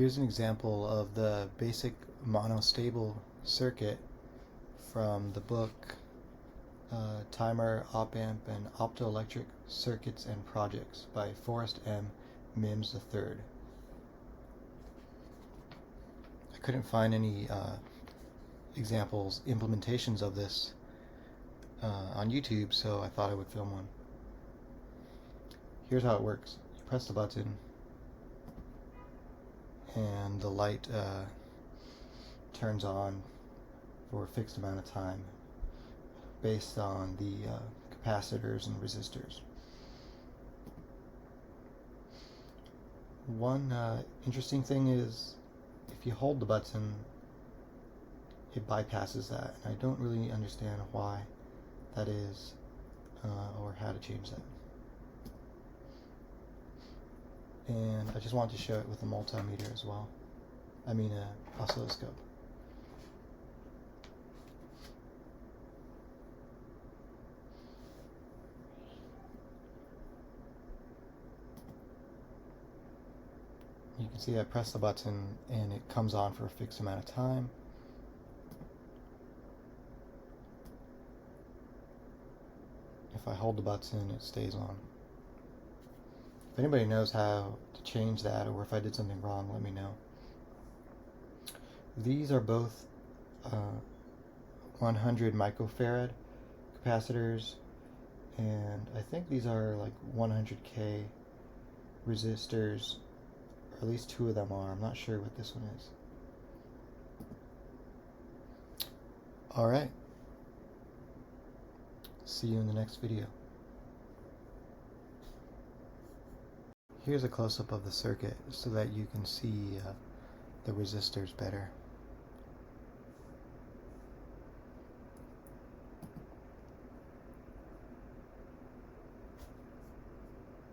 Here's an example of the basic monostable circuit from the book Timer, Op-Amp, and Optoelectronic Circuits and Projects by Forrest Mims III. I couldn't find any implementations of this on YouTube, so I thought I would film one. Here's how it works. You press the button and the light turns on for a fixed amount of time based on the capacitors and resistors. One interesting thing is if you hold the button, it bypasses that, and I don't really understand why that is or how to change that. And I just wanted to show it with a multimeter as well. I mean a oscilloscope. You can see I press the button and it comes on for a fixed amount of time. If I hold the button, it stays on. If anybody knows how to change that, or if I did something wrong, let me know. These are both 100 microfarad capacitors, and I think these are like 100K resistors, or at least two of them are. I'm not sure what this one is. Alright. See you in the next video. Here's a close-up of the circuit so that you can see the resistors better.